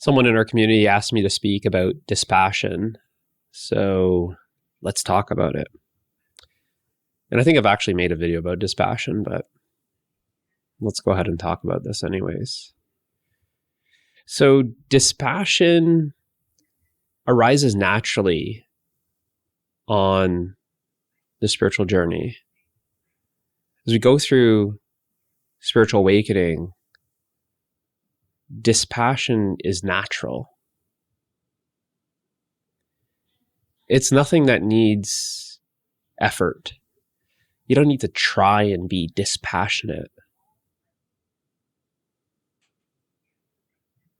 Someone in our community asked me to speak about dispassion, so let's talk about it. And I think I've actually made a video about dispassion, but let's go ahead and talk about this anyways. So dispassion arises naturally on the spiritual journey. As we go through spiritual awakening, dispassion is natural. It's nothing that needs effort. You don't need to try and be dispassionate.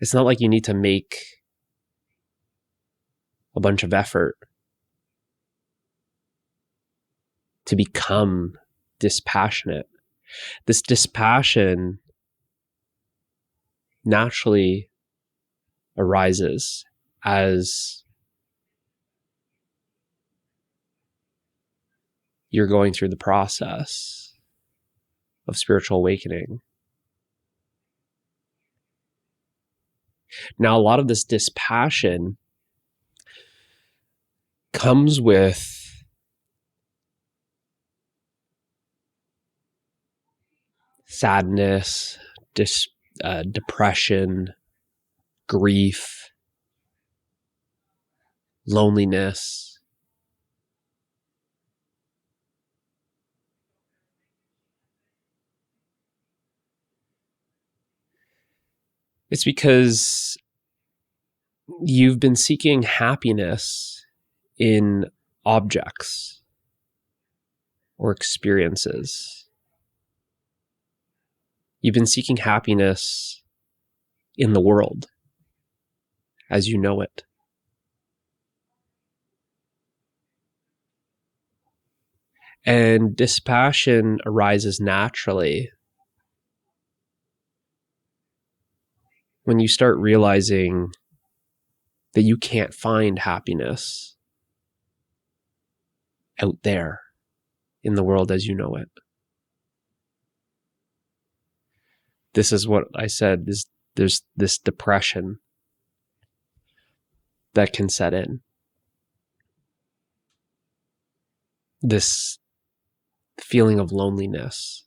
It's not like you need to make a bunch of effort to become dispassionate. This dispassion naturally arises as you're going through the process of spiritual awakening. Now, a lot of this dispassion comes with sadness, depression, grief, loneliness. It's because you've been seeking happiness in objects or experiences. You've been seeking happiness in the world as you know it. And dispassion arises naturally when you start realizing that you can't find happiness out there in the world as you know it. This is what I said, there's this depression that can set in. This feeling of loneliness,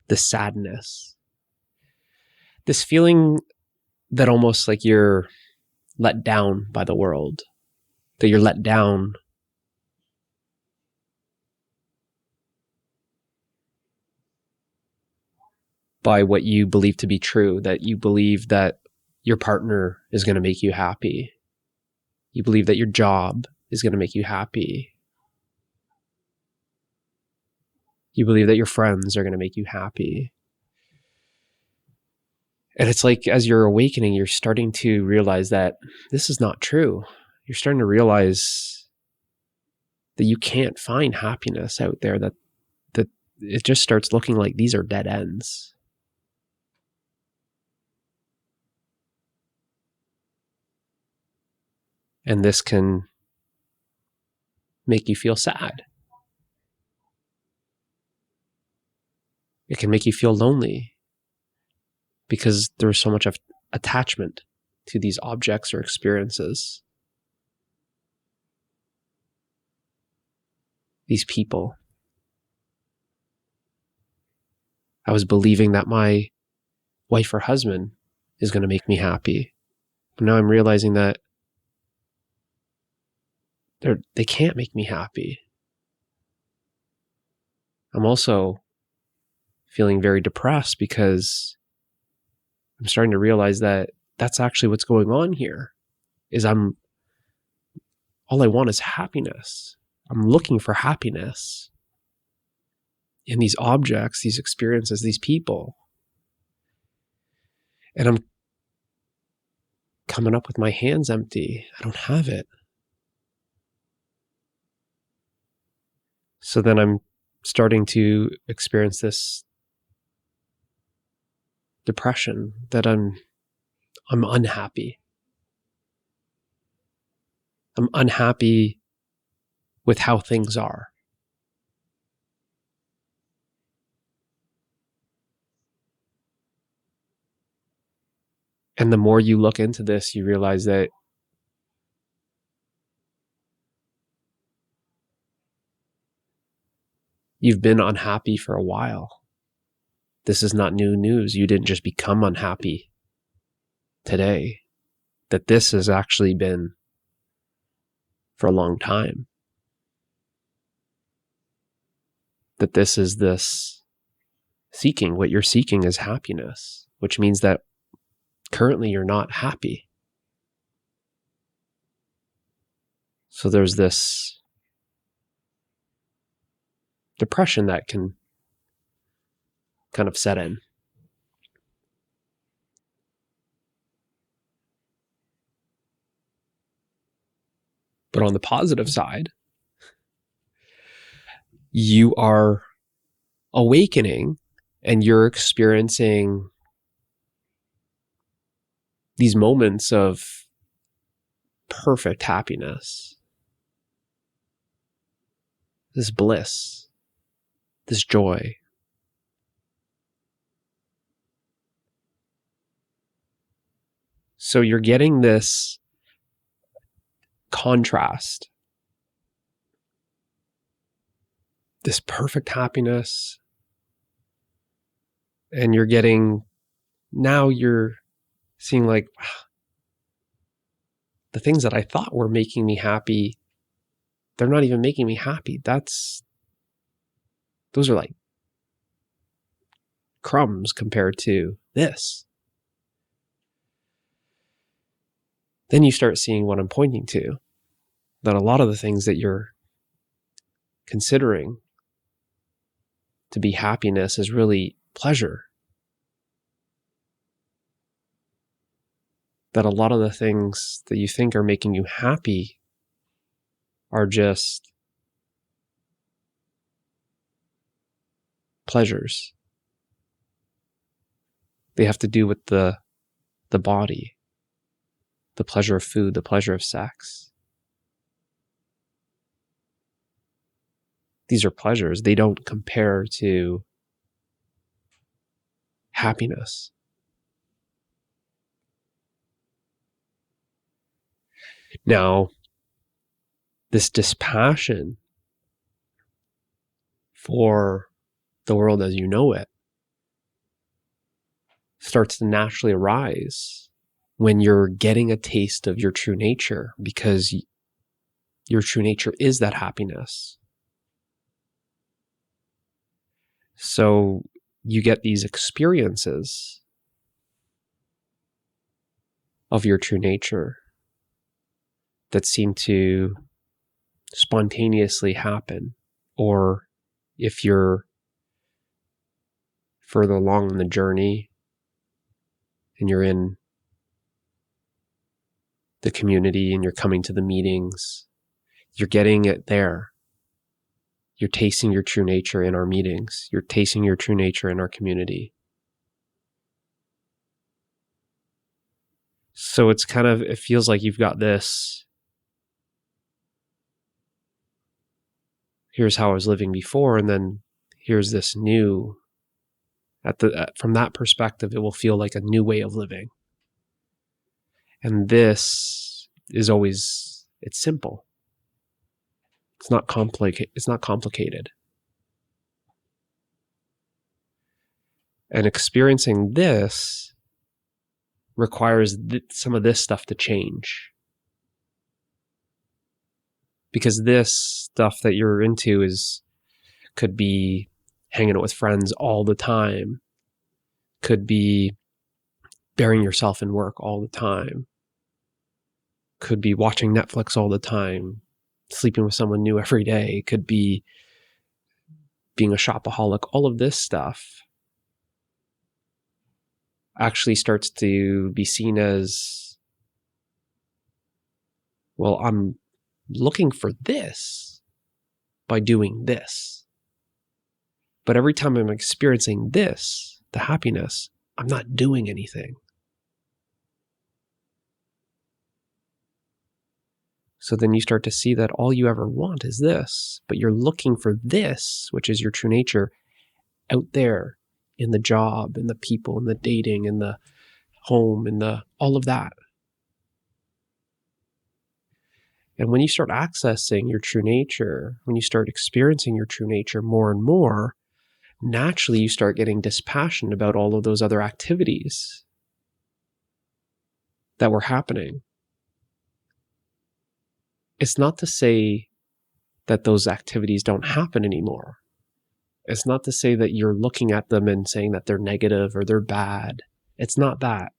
the sadness, this feeling that almost like you're let down by the world, that you're let down by what you believe to be true, that you believe that your partner is going to make you happy. You believe that your job is going to make you happy. You believe that your friends are going to make you happy. And it's like, as you're awakening, you're starting to realize that this is not true. You're starting to realize that you can't find happiness out there, that it just starts looking like these are dead ends. And this can make you feel sad. It can make you feel lonely because there's so much of attachment to these objects or experiences. These people. I was believing that my wife or husband is going to make me happy. But now I'm realizing that they can't make me happy. I'm also feeling very depressed because I'm starting to realize that that's actually what's going on here. All I want is happiness. I'm looking for happiness in these objects, these experiences, these people. And I'm coming up with my hands empty. I don't have it. So then I'm starting to experience this depression, that I'm unhappy. I'm unhappy with how things are. And the more you look into this, you realize that you've been unhappy for a while. This is not new news. You didn't just become unhappy today. That this has actually been for a long time. That this is this seeking. What you're seeking is happiness, which means that currently you're not happy. So there's this depression that can kind of set in. But on the positive side, you are awakening and you're experiencing these moments of perfect happiness, this bliss, this joy. So you're getting this contrast, this perfect happiness, and you're seeing like, wow, the things that I thought were making me happy, they're not even making me happy. Those are like crumbs compared to this. Then you start seeing what I'm pointing to, that a lot of the things that you're considering to be happiness is really pleasure. That a lot of the things that you think are making you happy are just pleasures. They have to do with the body, the pleasure of food, the pleasure of sex. These are pleasures. They don't compare to happiness. Now, this dispassion for the world as you know it starts to naturally arise when you're getting a taste of your true nature, because your true nature is that happiness. So you get these experiences of your true nature that seem to spontaneously happen. Or if you're further along in the journey and you're in the community and you're coming to the meetings, you're getting it there. You're tasting your true nature in our meetings. You're tasting your true nature in our community. So it feels like you've got this, here's how I was living before, and then here's this new, from that perspective, it will feel like a new way of living. And this is always, it's simple. It's not complicated. And experiencing this requires some of this stuff to change. Because this stuff that you're into could be hanging out with friends all the time, could be burying yourself in work all the time, could be watching Netflix all the time, sleeping with someone new every day, could be being a shopaholic. All of this stuff actually starts to be seen as, well, I'm looking for this by doing this. But every time I'm experiencing this, the happiness, I'm not doing anything. So then you start to see that all you ever want is this, but you're looking for this, which is your true nature, out there in the job, in the people, in the dating, in the home and all of that. And when you start accessing your true nature, when you start experiencing your true nature more and more, naturally you start getting dispassionate about all of those other activities that were happening. It's not to say that those activities don't happen anymore. It's not to say that you're looking at them and saying that they're negative or they're bad. It's not that.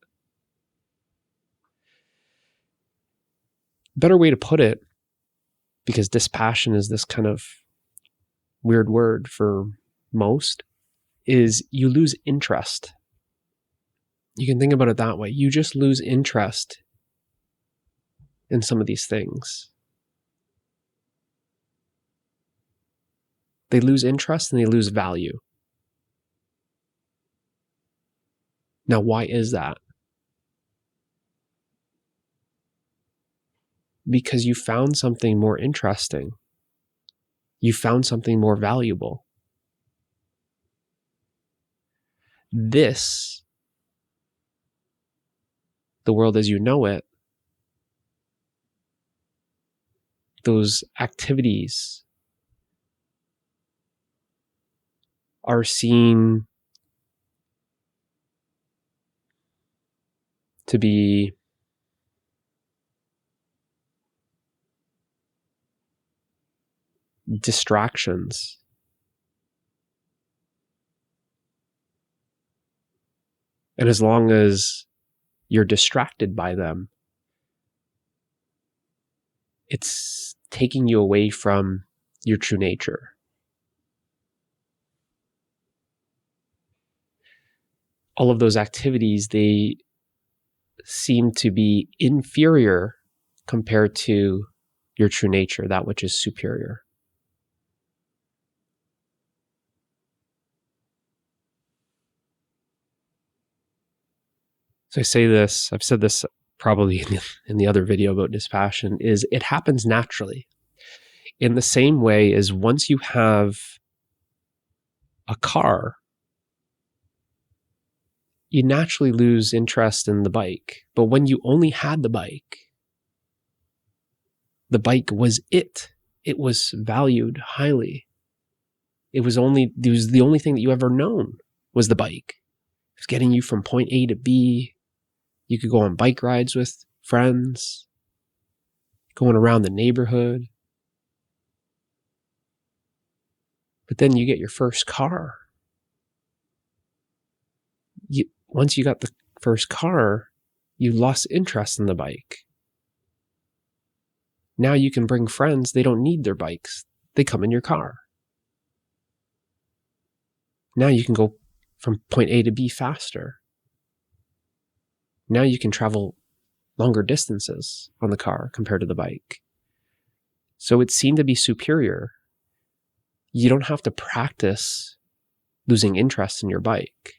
Better way to put it, because dispassion is this kind of weird word for most, is you lose interest. You can think about it that way. You just lose interest in some of these things. They lose interest and they lose value. Now, why is that? Because you found something more interesting. You found something more valuable. This, the world as you know it, those activities are seen to be distractions. And as long as you're distracted by them, it's taking you away from your true nature. All of those activities, they seem to be inferior compared to your true nature, that which is superior. So I say this, I've said this probably in the other video about dispassion, is it happens naturally. In the same way as once you have a car, you naturally lose interest in the bike. But when you only had the bike was it. It was valued highly. It was the only thing that you ever known was the bike. It was getting you from point A to B. You could go on bike rides with friends, going around the neighborhood. But then you get your first car. Once you got the first car, you lost interest in the bike. Now you can bring friends. They don't need their bikes. They come in your car. Now you can go from point A to B faster. Now you can travel longer distances on the car compared to the bike. So it seemed to be superior. You don't have to practice losing interest in your bike.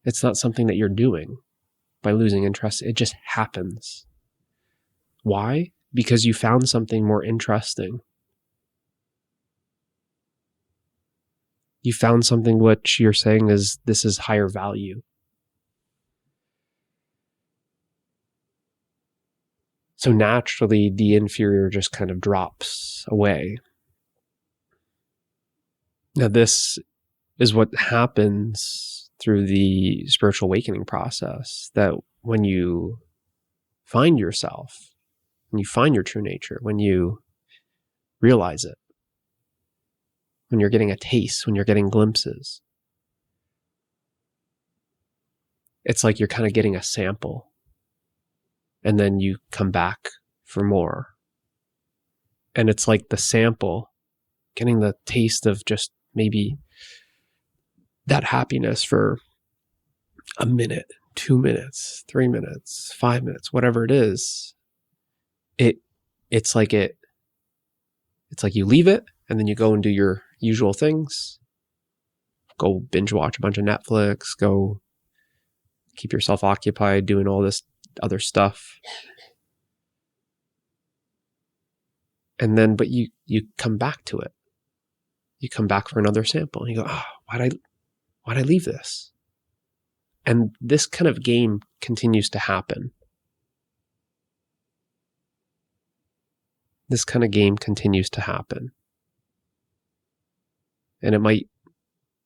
It's not something that you're doing by losing interest. It just happens. Why? Because you found something more interesting. You found something which you're saying this is higher value. So naturally, the inferior just kind of drops away. Now, this is what happens through the spiritual awakening process, that when you find yourself, when you find your true nature, when you realize it, when you're getting a taste, when you're getting glimpses, it's like you're kind of getting a sample, and then you come back for more. And it's like the sample, getting the taste of just maybe that happiness for a minute, 2 minutes, 3 minutes, 5 minutes, whatever it is. It's like you leave it and then you go and do your usual things. Go binge watch a bunch of Netflix, go keep yourself occupied doing all this other stuff. And then, but you come back to it. You come back for another sample and you go, why'd I leave this? And this kind of game continues to happen. This kind of game continues to happen. And it might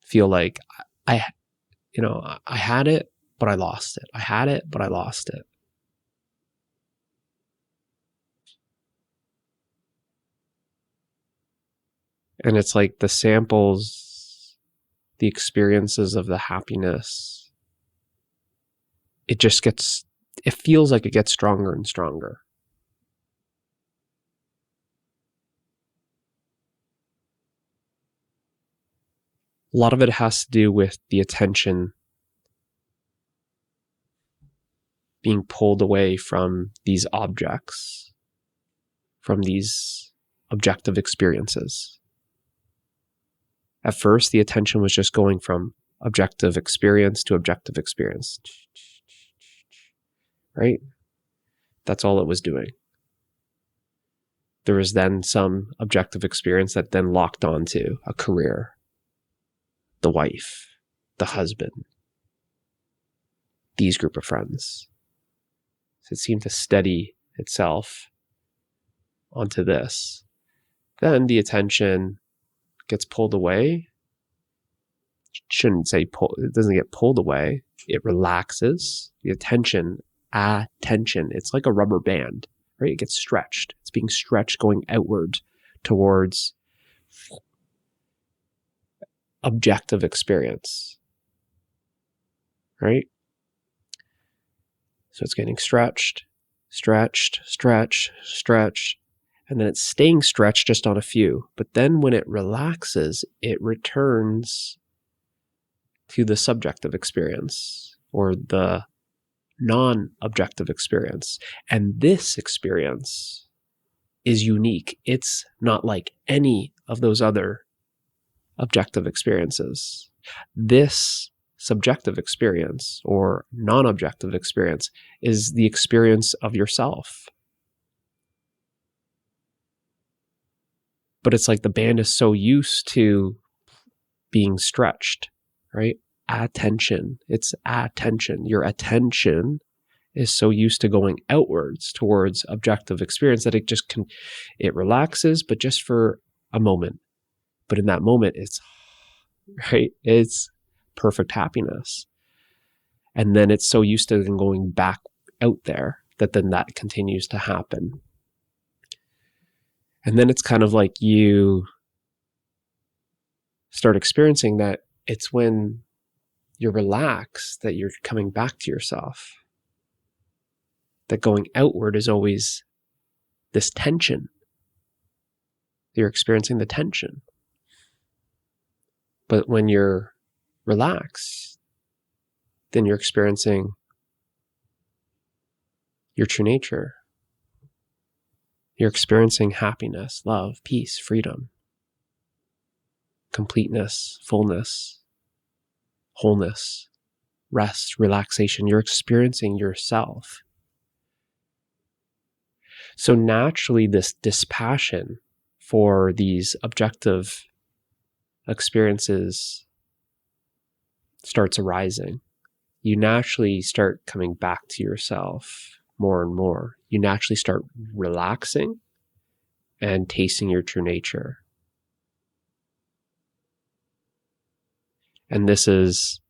feel like I had it, but I lost it. I had it, but I lost it. And it's like the samples, the experiences of the happiness, it feels like it gets stronger and stronger. A lot of it has to do with the attention being pulled away from these objects, from these objective experiences. At first, the attention was just going from objective experience to objective experience. Right? That's all it was doing. There was then some objective experience that then locked onto a career, the wife, the husband, these group of friends. So it seemed to steady itself onto this. Then the attention gets pulled away. Shouldn't say pull, it doesn't get pulled away. It relaxes. The attention, it's like a rubber band, right? It gets stretched. It's being stretched going outward towards objective experience, right? So it's getting stretched, and then it's staying stretched just on a few. But then when it relaxes, it returns to the subjective experience or the non-objective experience. And this experience is unique. It's not like any of those other objective experiences. This subjective experience or non-objective experience is the experience of yourself. But it's like the band is so used to being stretched, right? Attention. It's attention. Your attention is so used to going outwards towards objective experience that it relaxes, but just for a moment. But in that moment, it's perfect happiness. And then it's so used to going back out there that then that continues to happen. And then it's kind of like you start experiencing that it's when you're relaxed that you're coming back to yourself. That going outward is always this tension. You're experiencing the tension. But when you're relaxed, then you're experiencing your true nature. You're experiencing happiness, love, peace, freedom, completeness, fullness, wholeness, rest, relaxation. You're experiencing yourself. So naturally, this dispassion for these objective experiences starts arising. You naturally start coming back to yourself more and more. You naturally start relaxing and tasting your true nature. And this is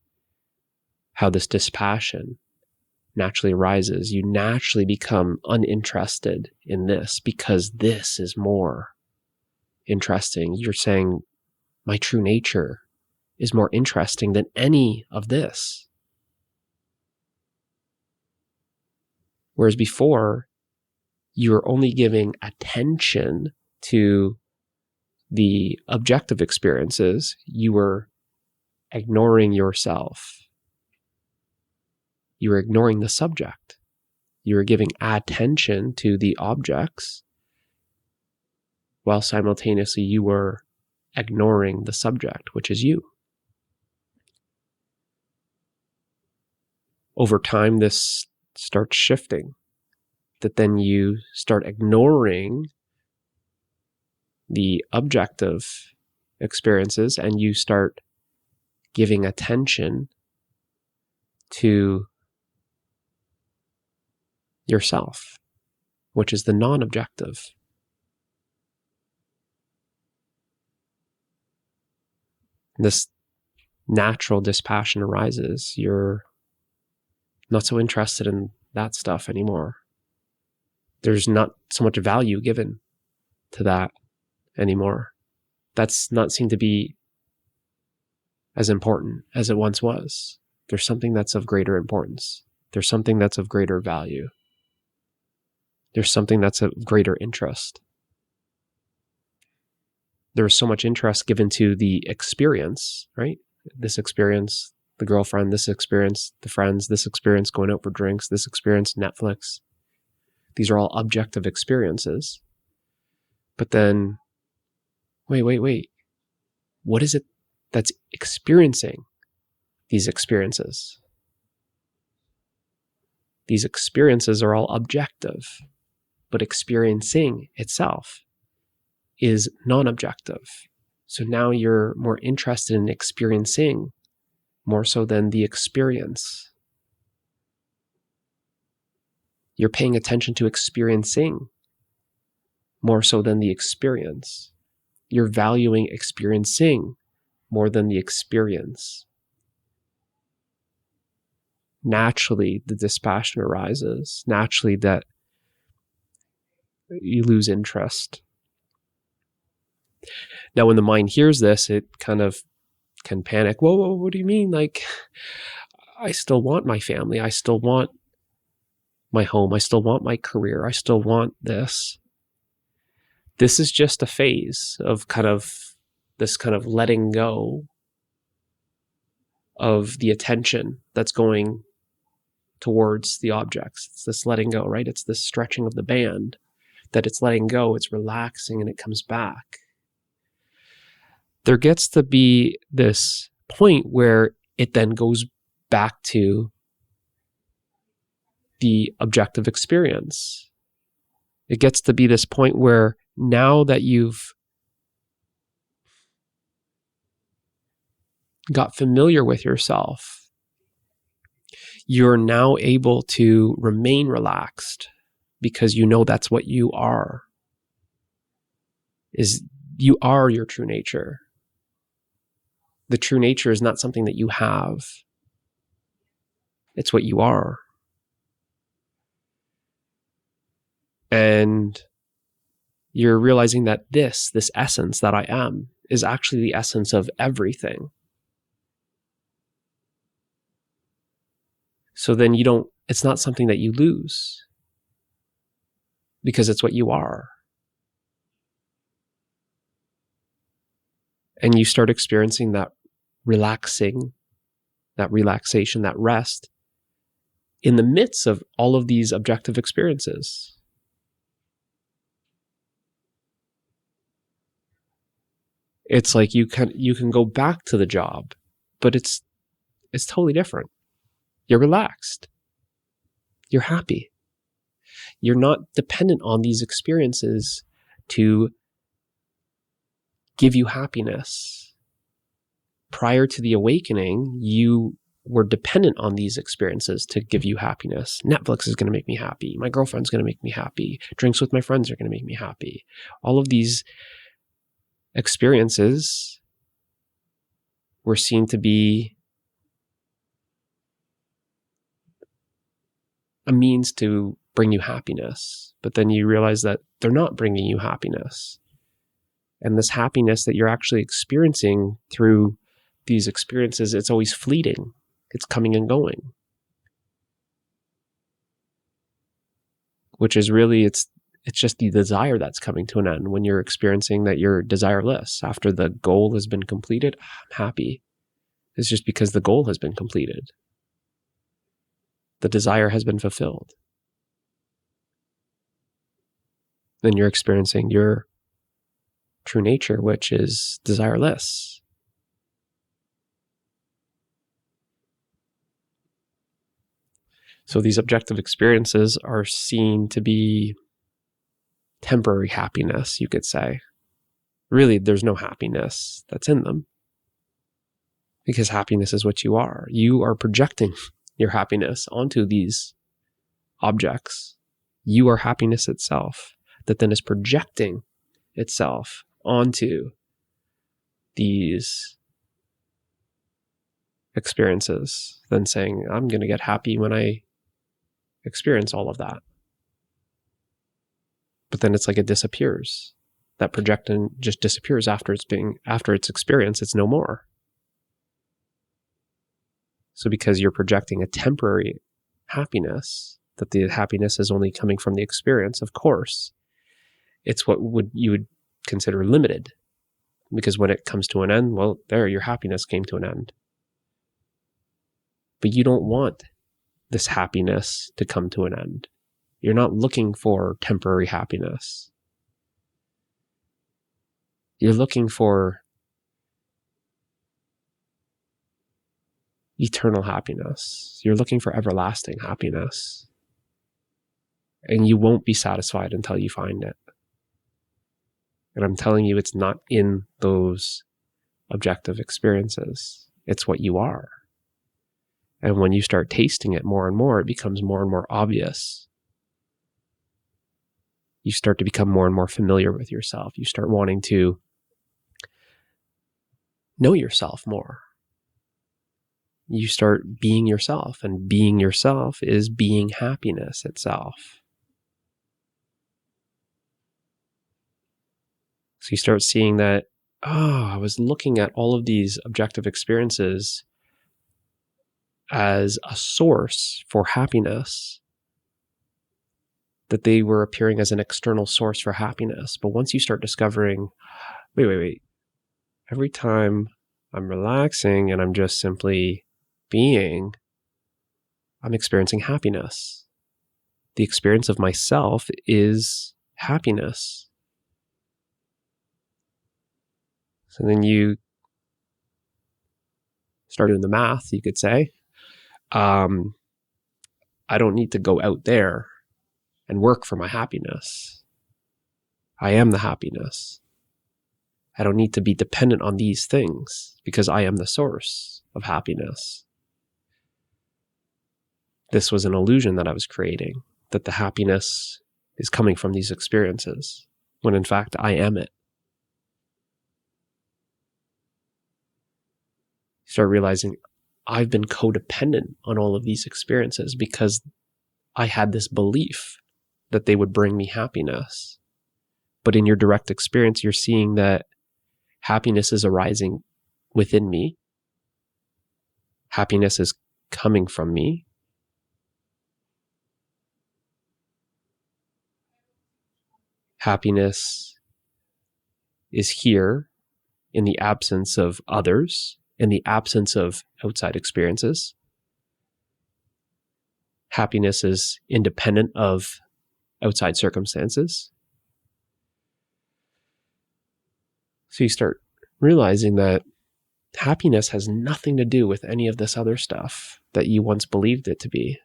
how this dispassion naturally arises. You naturally become uninterested in this because this is more interesting. You're saying, my true nature is more interesting than any of this. Whereas before, you were only giving attention to the objective experiences. You were ignoring yourself. You were ignoring the subject. You were giving attention to the objects while simultaneously you were ignoring the subject, which is you. Over time, this starts shifting, that then you start ignoring the objective experiences and you start giving attention to yourself, which is the non-objective. This natural dispassion arises. You're not so interested in that stuff anymore. There's not so much value given to that anymore. That's not seen to be as important as it once was. There's something that's of greater importance. There's something that's of greater value. There's something that's of greater interest. There was so much interest given to the experience, right? This experience, the girlfriend, this experience, the friends, this experience, going out for drinks, this experience, Netflix. These are all objective experiences. But then, wait. What is it that's experiencing these experiences? These experiences are all objective, but experiencing itself is non-objective. So now you're more interested in experiencing more so than the experience. You're paying attention to experiencing more so than the experience. You're valuing experiencing more than the experience. Naturally, the dispassion arises. Naturally, that you lose interest. Now, when the mind hears this, it kind of can panic. Whoa, what do you mean? Like, I still want my family. I still want my home. I still want my career. I still want this. This is just a phase of this kind of letting go of the attention that's going towards the objects. It's this letting go, right? It's this stretching of the band that it's letting go. It's relaxing and it comes back. There gets to be this point where it then goes back to the objective experience. It gets to be this point where now that you've got familiar with yourself, you're now able to remain relaxed because you know that's what you are. You are your true nature. The true nature is not something that you have. It's what you are. And you're realizing that this essence that I am is actually the essence of everything. So then it's not something that you lose because it's what you are. And you start experiencing that relaxation, that rest in the midst of all of these objective experiences. It's like you can go back to the job, but it's totally different. You're relaxed. You're happy. You're not dependent on these experiences to give you happiness. Prior to the awakening, you were dependent on these experiences to give you happiness. Netflix is going to make me happy. My girlfriend's going to make me happy. Drinks with my friends are going to make me happy. All of these experiences were seen to be a means to bring you happiness. But then you realize that they're not bringing you happiness. And this happiness that you're actually experiencing through these experiences, it's always fleeting. It's coming and going. Which is really, it's just the desire that's coming to an end when you're experiencing that you're desireless. After the goal has been completed, I'm happy. It's just because the goal has been completed. The desire has been fulfilled. Then you're experiencing your true nature, which is desireless. So these objective experiences are seen to be temporary happiness, you could say. Really, there's no happiness that's in them because happiness is what you are. You are projecting your happiness onto these objects. You are happiness itself that then is projecting itself onto these experiences, then saying, I'm going to get happy when I experience all of that. But then it's like it disappears. That projection just disappears after its experience. It's no more. So because you're projecting a temporary happiness, that the happiness is only coming from the experience, of course, it's what you would consider limited. Because when it comes to an end, well, there, your happiness came to an end. But you don't want this happiness to come to an end. You're not looking for temporary happiness. You're looking for eternal happiness. You're looking for everlasting happiness. And you won't be satisfied until you find it. And I'm telling you, it's not in those objective experiences. It's what you are. And when you start tasting it more and more, it becomes more and more obvious. You start to become more and more familiar with yourself. You start wanting to know yourself more. You start being yourself, and being yourself is being happiness itself. So you start seeing that, I was looking at all of these objective experiences as a source for happiness, that they were appearing as an external source for happiness. But once you start discovering, wait, every time I'm relaxing and I'm just simply being, I'm experiencing happiness. The experience of myself is happiness. So then you start doing the math, you could say. I don't need to go out there and work for my happiness. I am the happiness. I don't need to be dependent on these things because I am the source of happiness. This was an illusion that I was creating, that the happiness is coming from these experiences, when in fact I am it. You start realizing I've been codependent on all of these experiences because I had this belief that they would bring me happiness. But in your direct experience, you're seeing that happiness is arising within me. Happiness is coming from me. Happiness is here in the absence of others, in the absence of outside experiences. Happiness is independent of outside circumstances. So you start realizing that happiness has nothing to do with any of this other stuff that you once believed it to be.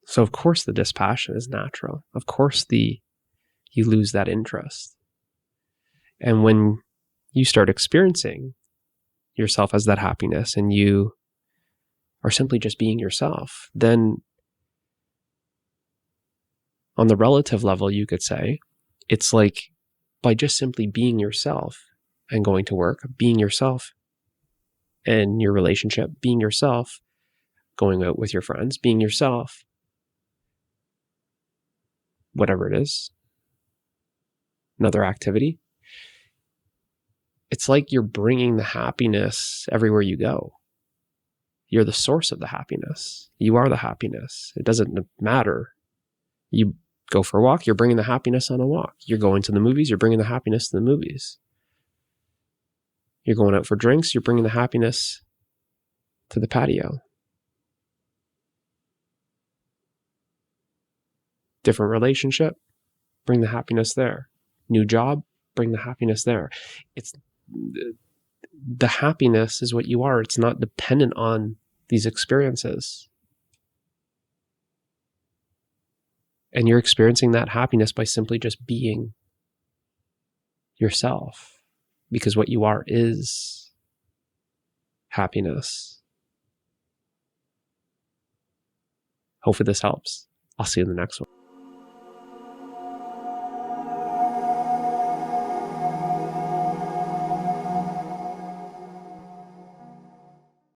So of course the dispassion is natural. Of course you lose that interest. And when you start experiencing yourself as that happiness and you are simply just being yourself, then on the relative level, you could say, it's like by just simply being yourself and going to work, being yourself in your relationship, being yourself, going out with your friends, being yourself, whatever it is, another activity. It's like you're bringing the happiness everywhere you go. You're the source of the happiness. You are the happiness. It doesn't matter. You go for a walk, you're bringing the happiness on a walk. You're going to the movies, you're bringing the happiness to the movies. You're going out for drinks, you're bringing the happiness to the patio. Different relationship, bring the happiness there. New job, bring the happiness there. It's the happiness is what you are. It's not dependent on these experiences. And you're experiencing that happiness by simply just being yourself, because what you are is happiness. Hopefully this helps. I'll see you in the next one.